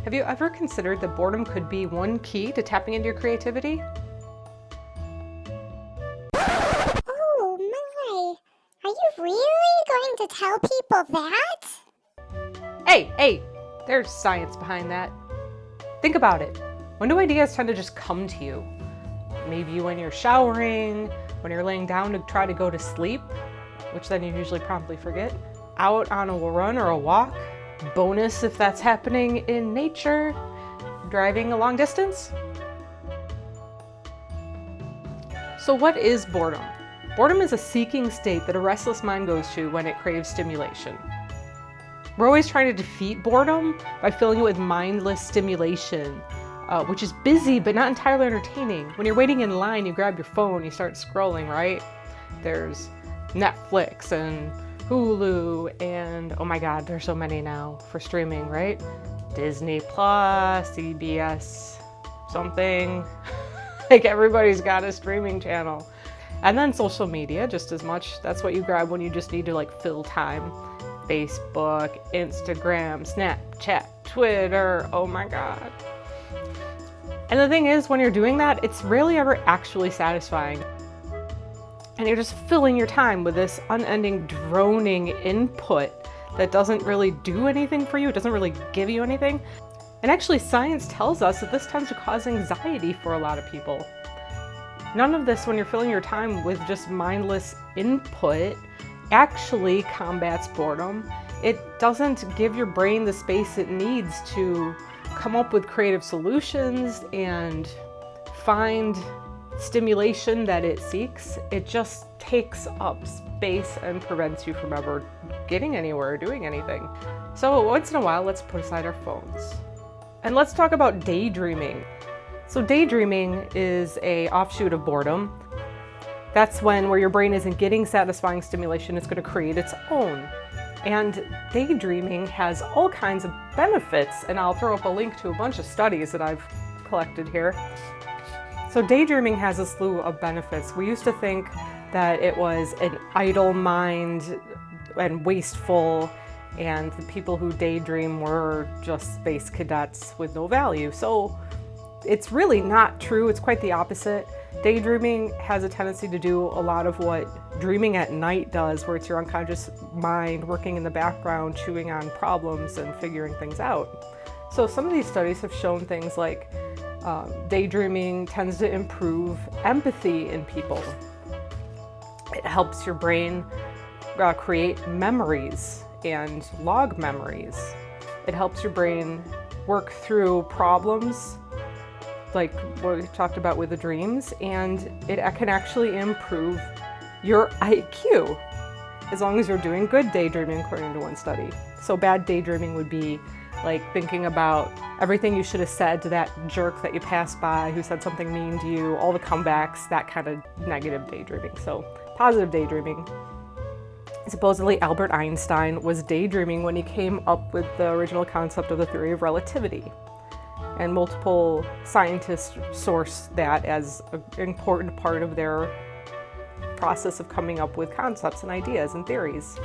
Have you ever considered that boredom could be one key to tapping into your creativity? Oh my! Are you really going to tell people that? Hey, there's science behind that. Think about it. When do ideas tend to just come to you? Maybe when you're showering, when you're laying down to try to go to sleep, which then you usually promptly forget, out on a run or a walk, bonus if that's happening in nature, driving a long distance. So what is boredom? Boredom is a seeking state that a restless mind goes to when it craves stimulation. We're always trying to defeat boredom by filling it with mindless stimulation, which is busy but not entirely entertaining. When you're waiting in line, you grab your phone, you start scrolling, right? There's Netflix and Hulu and, oh my God, there's so many now for streaming, right? Disney Plus, CBS, something. Like everybody's got a streaming channel. And then social media, just as much. That's what you grab when you just need to like fill time. Facebook, Instagram, Snapchat, Twitter, oh my God. And the thing is, when you're doing that, it's rarely ever actually satisfying. And you're just filling your time with this unending droning input that doesn't really do anything for you. It doesn't really give you anything. And actually, science tells us that this tends to cause anxiety for a lot of people. None of this, when you're filling your time with just mindless input, actually combats boredom. It doesn't give your brain the space it needs to come up with creative solutions and find stimulation that it seeks. It just takes up space and prevents you from ever getting anywhere or doing anything. So once in a while, let's put aside our phones. And let's talk about daydreaming. So daydreaming is an offshoot of boredom. That's where your brain isn't getting satisfying stimulation, it's going to create its own. And daydreaming has all kinds of benefits, and I'll throw up a link to a bunch of studies that I've collected here. So daydreaming has a slew of benefits. We used to think that it was an idle mind and wasteful, and the people who daydream were just space cadets with no value. So it's really not true. It's quite the opposite. Daydreaming has a tendency to do a lot of what dreaming at night does, where it's your unconscious mind working in the background, chewing on problems and figuring things out. So some of these studies have shown things like daydreaming tends to improve empathy in people. It helps your brain create memories and log memories. It helps your brain work through problems like what we talked about with the dreams, and it can actually improve your IQ as long as you're doing good daydreaming, according to one study. So bad daydreaming would be like thinking about everything you should have said to that jerk that you passed by who said something mean to you, all the comebacks, that kind of negative daydreaming. So positive daydreaming. Supposedly Albert Einstein was daydreaming when he came up with the original concept of the theory of relativity. And multiple scientists source that as an important part of their process of coming up with concepts and ideas and theories.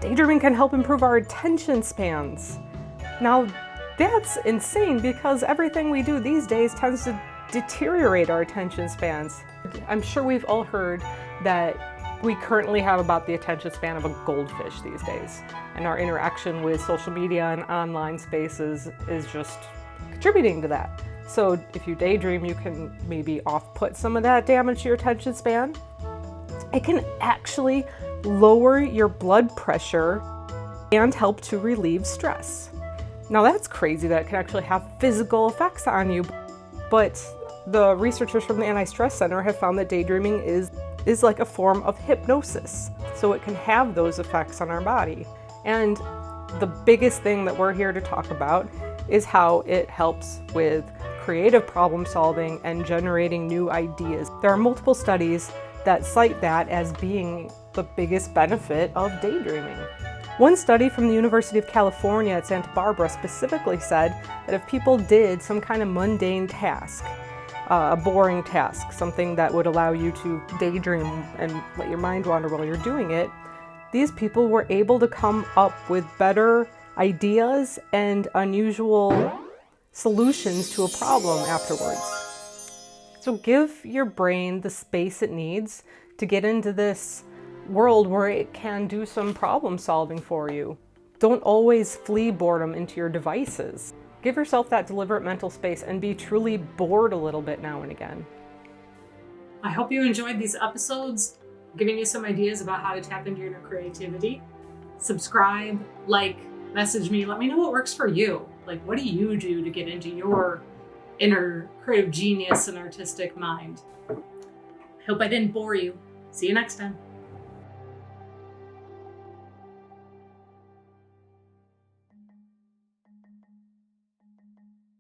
Daydreaming can help improve our attention spans. Now, that's insane because everything we do these days tends to deteriorate our attention spans. I'm sure we've all heard that we currently have about the attention span of a goldfish these days. And our interaction with social media and online spaces is just contributing to that. So if you daydream, you can maybe off-put some of that damage to your attention span. It can actually lower your blood pressure and help to relieve stress. Now that's crazy that it can actually have physical effects on you, but the researchers from the Anti-Stress Center have found that daydreaming is like a form of hypnosis. So it can have those effects on our body. And the biggest thing that we're here to talk about is how it helps with creative problem solving and generating new ideas. There are multiple studies that cite that as being the biggest benefit of daydreaming. One study from the University of California at Santa Barbara specifically said that if people did some kind of mundane task, a boring task, something that would allow you to daydream and let your mind wander while you're doing it, these people were able to come up with better ideas and unusual solutions to a problem afterwards. So give your brain the space it needs to get into this world where it can do some problem solving for you. Don't always flee boredom into your devices. Give yourself that deliberate mental space and be truly bored a little bit now and again. I hope you enjoyed these episodes, giving you some ideas about how to tap into your inner creativity. Subscribe, like, message me, let me know what works for you. Like, what do you do to get into your inner creative genius and artistic mind? I hope I didn't bore you. See you next time.